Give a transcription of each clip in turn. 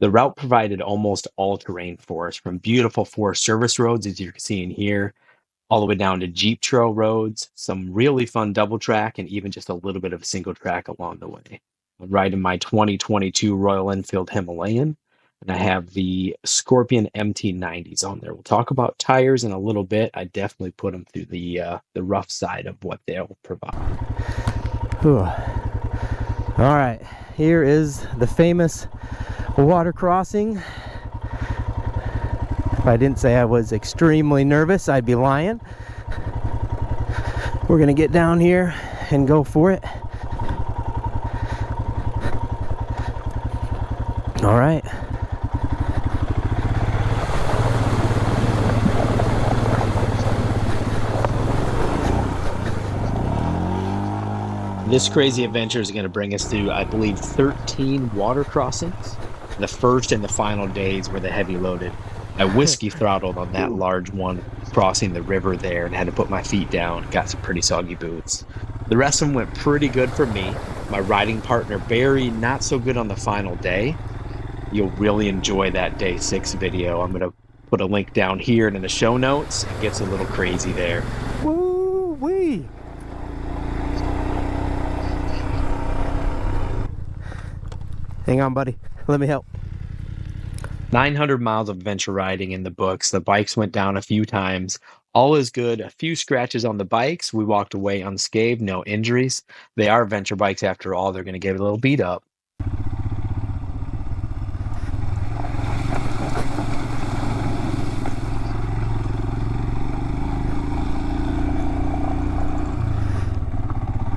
The route provided almost all terrain for us, from beautiful Forest Service roads, as you're seeing here, all the way down to Jeep trail roads, some really fun double track, and even just a little bit of single track along the way. I'm riding my 2022 Royal Enfield Himalayan, and I have the Scorpion MT90s on there. We'll talk about tires in a little bit. I definitely put them through the rough side of what they'll provide. Whew. All right, here is the famous water crossing. If I didn't say I was extremely nervous, I'd be lying. We're gonna get down here and go for it. All right. This crazy adventure is going to bring us through, I believe, 13 water crossings. The first and the final days were the heavy loaded. I whiskey throttled on that large one crossing the river there and had to put my feet down. Got some pretty soggy boots. The rest of them went pretty good for me. My riding partner, Barry, not so good on the final day. You'll really enjoy that day 6 video. I'm going to put a link down here and in the show notes. It gets a little crazy there. Woo-wee! Hang on, buddy. Let me help. 900 miles of adventure riding in the books. The bikes went down a few times. All is good. A few scratches on the bikes. We walked away unscathed, no injuries. They are adventure bikes after all. They're going to get a little beat up.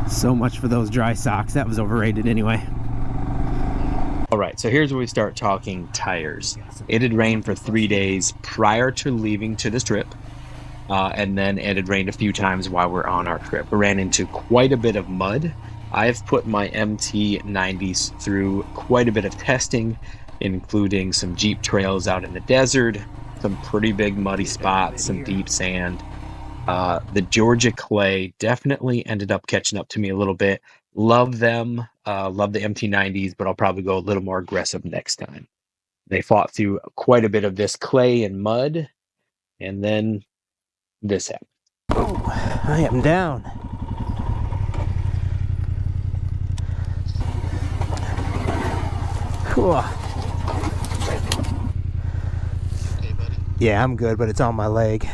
So much for those dry socks. That was overrated anyway. All right, so here's where we start talking tires. It had rained for 3 days prior to leaving to this trip, and then it had rained a few times while we're on our trip. We ran into quite a bit of mud. I've put my MT90s through quite a bit of testing, including some Jeep trails out in the desert, some pretty big muddy spots, some deep sand. The Georgia clay definitely ended up catching up to me a little bit. Love them, love the MT90s, but I'll probably go a little more aggressive next time. They fought through quite a bit of this clay and mud, and then this happened. Oh, I am down. Whew. Yeah, I'm good, but it's on my leg.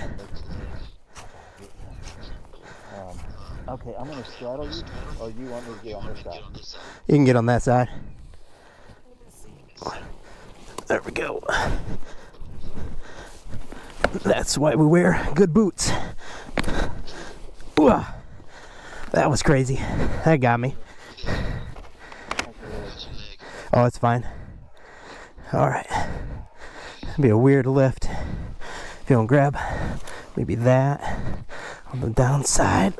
Okay, I'm going to straddle you, or you want me to get on this side? You can get on that side. There we go. That's why we wear good boots. Ooh, that was crazy. That got me. Oh, it's fine. All right. It'd be a weird lift. If you don't grab maybe that on the downside.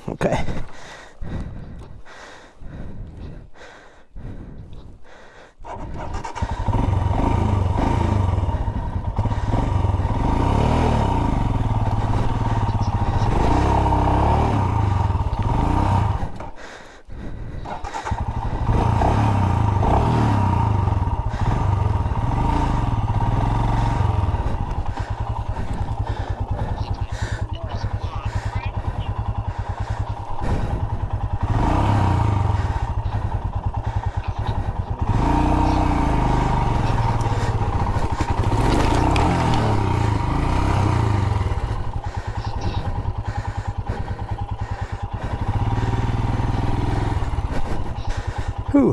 Okay. Whew.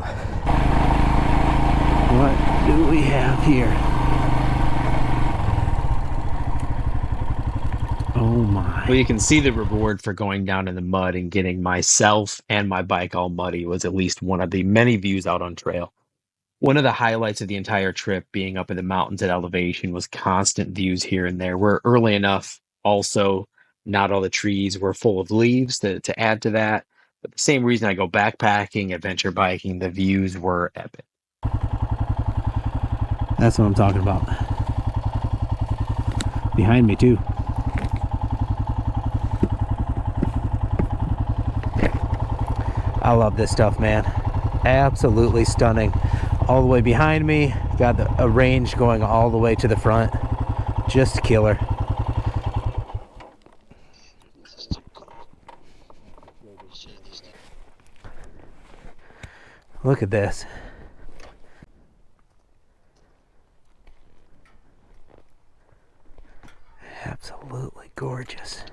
What do we have here? Oh my. Well, you can see the reward for going down in the mud and getting myself and my bike all muddy was at least one of the many views out on trail. One of the highlights of the entire trip being up in the mountains at elevation was constant views here and there. We're early enough. Also, not all the trees were full of leaves to add to that. But the same reason I go backpacking, adventure biking, the views were epic. That's what I'm talking about. behind me too. I love this stuff, man. Absolutely stunning. All the way behind me, got a range going all the way to the front. Just killer. Look at this. Absolutely gorgeous.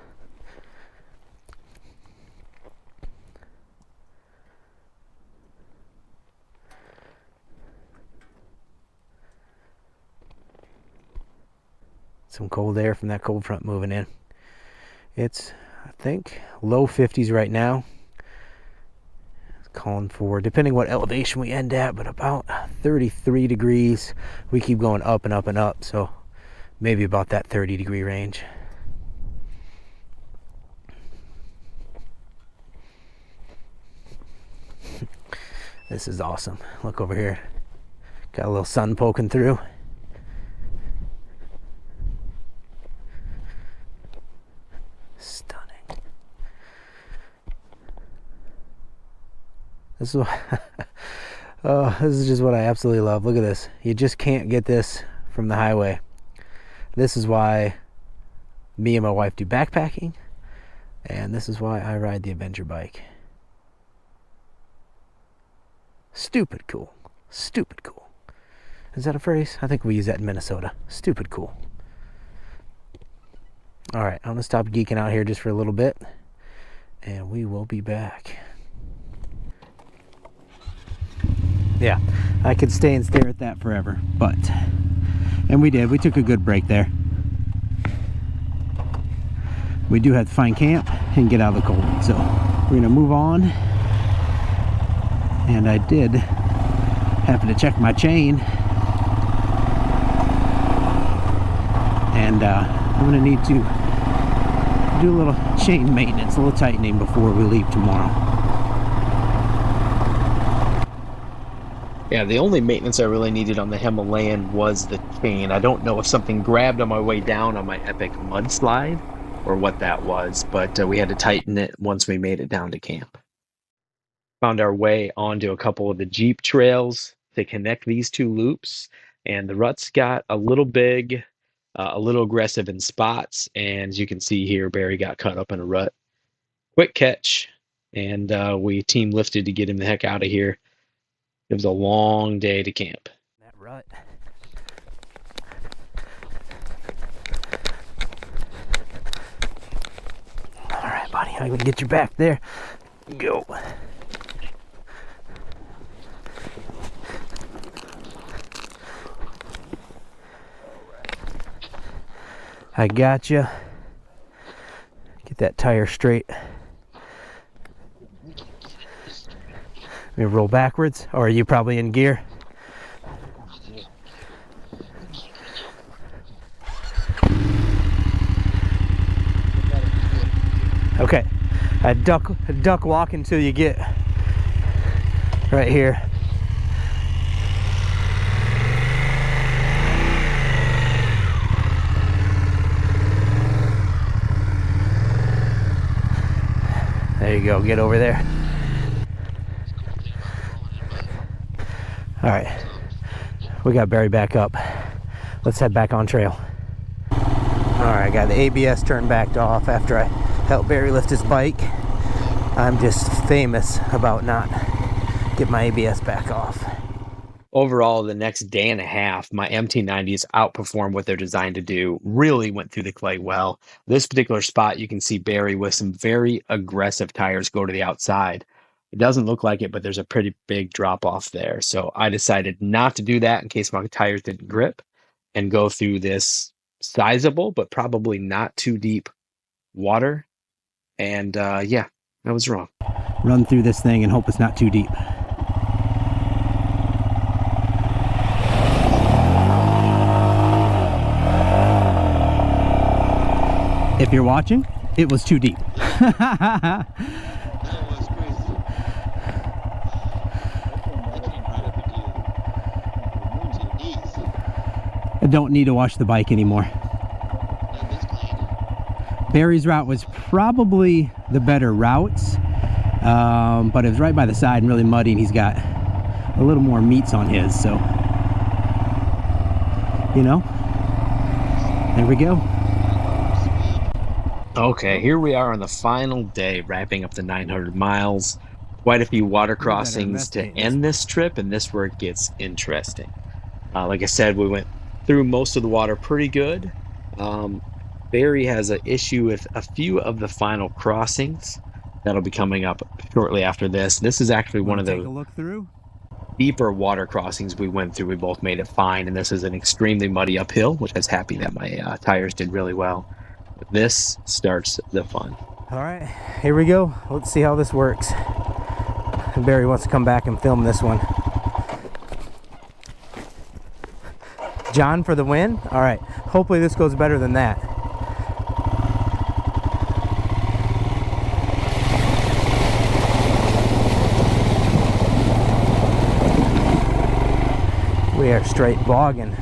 Some cold air from that cold front moving in. It's, I think, low 50s right now. It's calling for, depending what elevation we end at, but about 33 degrees. We keep going up and up and up, so maybe about that 30-degree range. This is awesome. Look over here. Got a little sun poking through. Stunning. This is oh, this is just what I absolutely love. Look at this. You just can't get this from the highway. This is why me and my wife do backpacking, and this is why I ride the adventure bike. Stupid cool. Stupid cool. Is that a phrase? I think we use that in Minnesota. Stupid cool. Alright, I'm going to stop geeking out here just for a little bit, and we will be back. Yeah, I could stay and stare at that forever, but, and we did. We took a good break there. We do have to find camp and get out of the cold, so we're going to move on. And I did happen to check my chain, and I'm going to need to do a little chain maintenance, a little tightening before we leave tomorrow. Yeah, the only maintenance I really needed on the Himalayan was the chain. I don't know if something grabbed on my way down on my epic mudslide or what that was, but we had to tighten it once we made it down to camp. Found our way onto a couple of the Jeep trails to connect these two loops, and the ruts got a little big, a little aggressive in spots, and as you can see here, Barry got caught up in a rut. Quick catch, and we team lifted to get him the heck out of here. It was a long day to camp. That rut. All right, buddy, I'm gonna get you back there. Go. I got you. Get that tire straight. Let me roll backwards, or are you probably in gear? Okay, I duck walk until you get right here. There you go, get over there. All right, we got Barry back up. Let's head back on trail. All right, I got the ABS turned back off after I helped Barry lift his bike. I'm just famous about not getting my ABS back off. Overall, the next day and a half, my MT90s outperformed what they're designed to do. Really went through the clay well. This particular spot, you can see Barry with some very aggressive tires go to the outside. It doesn't look like it, but there's a pretty big drop off there. So I decided not to do that in case my tires didn't grip and go through this sizable, but probably not too deep water. And yeah, I was wrong. Run through this thing and hope it's not too deep. If you're watching, it was too deep. I don't need to wash the bike anymore. Barry's route was probably the better route, but it was right by the side and really muddy, and he's got a little more meats on his, so, you know, there we go. Okay, here we are on the final day, wrapping up the 900 miles. Quite a few water crossings to end this trip, and this is where it gets interesting. Like I said, we went through most of the water pretty good. Barry has an issue with a few of the final crossings that'll be coming up shortly after this. This is actually one of the deeper water crossings we went through. We both made it fine, and this is an extremely muddy uphill, which I was happy that my tires did really well. This starts the fun. All right, here we go. Let's see how this works. Barry wants to come back and film this one. John for the win. All right, hopefully this goes better than that. We are straight bogging.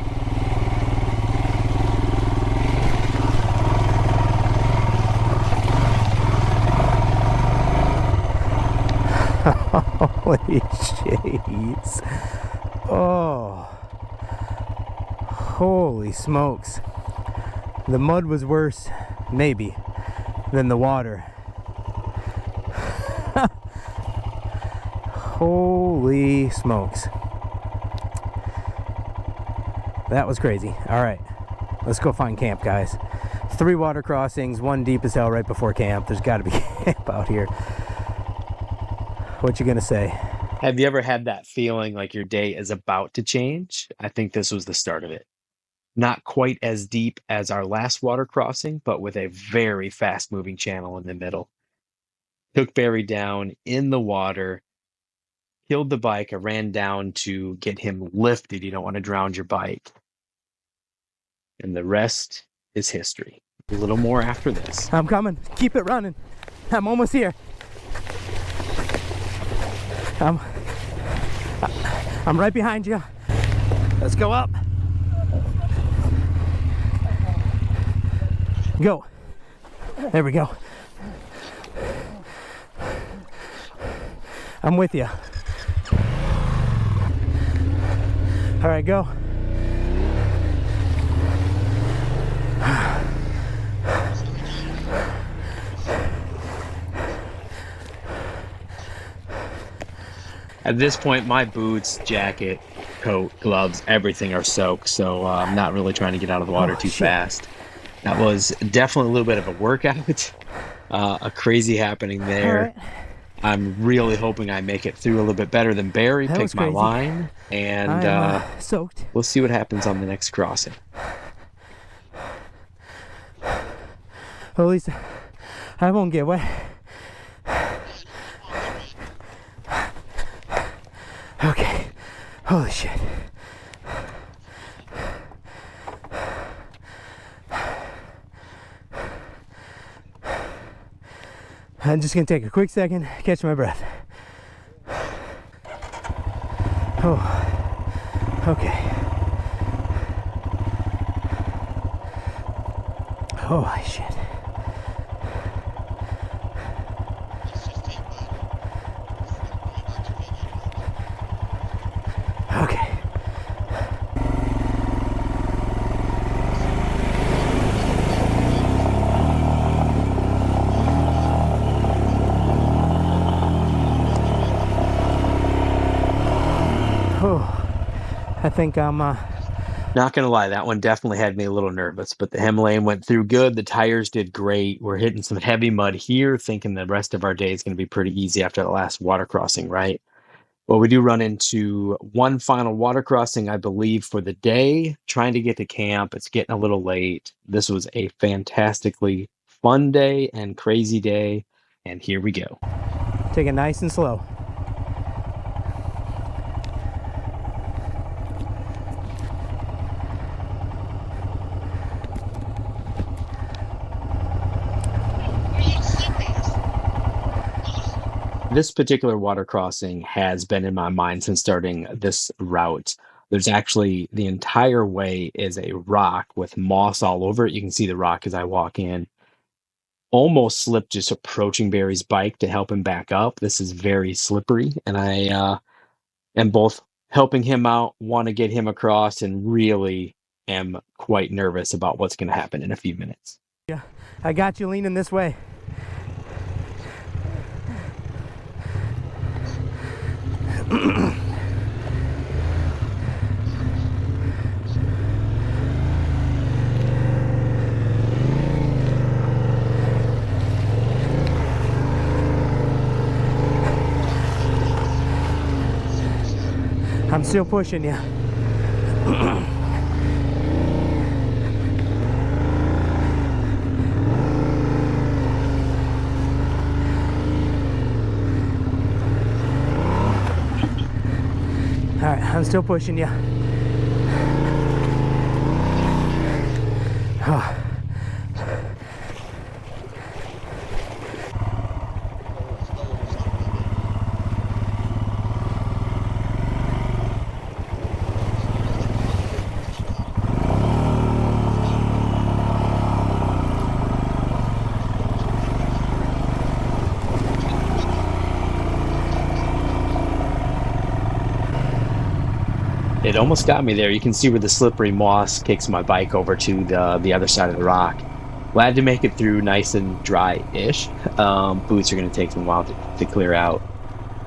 Holy jeez. Oh. Holy smokes. The mud was worse, maybe, than the water. Holy smokes. That was crazy. All right, let's go find camp, guys. 3 water crossings, 1 deep as hell right before camp. There's got to be camp out here. What you gonna say? Have you ever had that feeling like your day is about to change? I think this was the start of it. Not quite as deep as our last water crossing, but with a very fast moving channel in the middle. Took Barry down in the water, killed the bike. I ran down to get him lifted. You don't want to drown your bike. And the rest is history. A little more after this. I'm coming. Keep it running. I'm almost here. I'm right behind you. Let's go up. Go. There we go. I'm with you. All right, go. At this point, my boots, jacket, coat, gloves, everything are soaked, so I'm not really trying to get out of the water too fast. That was definitely a little bit of a workout, a crazy happening there. Right. I'm really hoping I make it through a little bit better than Barry. Picked my line, and soaked. We'll see what happens on the next crossing. At least I won't get wet. Okay. Holy shit. I'm just gonna take a quick second, catch my breath. Oh, okay. Holy shit. Okay. I think I'm not gonna lie, that one definitely had me a little nervous, but the Himalayan went through good. The tires did great. We're hitting some heavy mud here, thinking the rest of our day is going to be pretty easy after the last water crossing, right? Well, we do run into one final water crossing, I believe, for the day, trying to get to camp. It's getting a little late. This was a fantastically fun day and crazy day, and here we go. Take it nice and slow. This particular water crossing has been in my mind since starting this route. There's actually, the entire way is a rock with moss all over it. You can see the rock as I walk in. almost slipped just approaching Barry's bike to help him back up. This is very slippery, and I am both helping him out, want to get him across, and really am quite nervous about what's going to happen in a few minutes. Yeah, I got you leaning this way. I'm still pushing you. All right, I'm still pushing you. Oh. It almost got me there. You can see where the slippery moss kicks my bike over to the other side of the rock. Glad to make it through nice and dry-ish. Boots are going to take some while to clear out.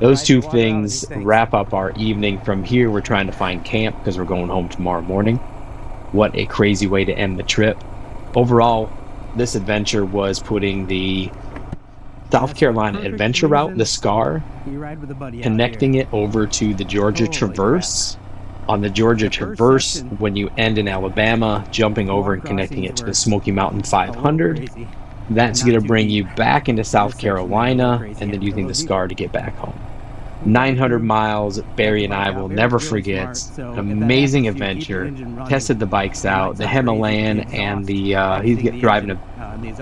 Those two things wrap up our evening. From here, we're trying to find camp because we're going home tomorrow morning. What a crazy way to end the trip. Overall, this adventure was putting the South Carolina adventure route, the SCAR, connecting it over to the Georgia Traverse. On the Georgia Traverse, when you end in Alabama, jumping over and connecting it to the Smoky Mountain 500, that's going to bring you back into South Carolina, and then using the SCAR to get back home. 900 miles, Barry and I will never forget. An amazing adventure. Tested the bikes out, the Himalayan and the, he's driving a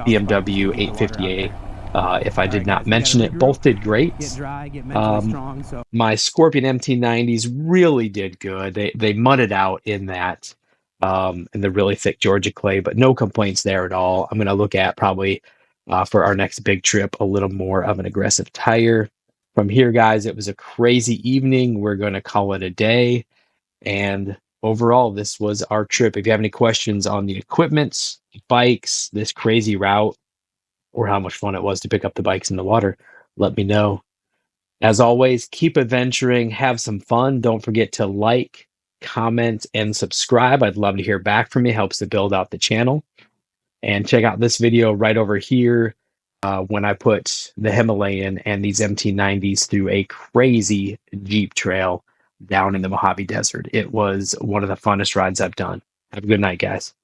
BMW 858. If I did not mention it, both did great. My Scorpion MT90s really did good. They mudded out in that in the really thick Georgia clay, but no complaints there at all. I'm going to look at probably for our next big trip a little more of an aggressive tire. From here, guys, it was a crazy evening. We're going to call it a day. And overall, this was our trip. If you have any questions on the equipment, bikes, this crazy route, or how much fun it was to pick up the bikes in the water, let me know. As always, keep adventuring, have some fun. Don't forget to like, comment, and subscribe. I'd love to hear back from you. Helps to build out the channel. And check out this video right over here when I put the Himalayan and these MT90s through a crazy Jeep trail down in the Mojave Desert. It was one of the funnest rides I've done. Have a good night, guys.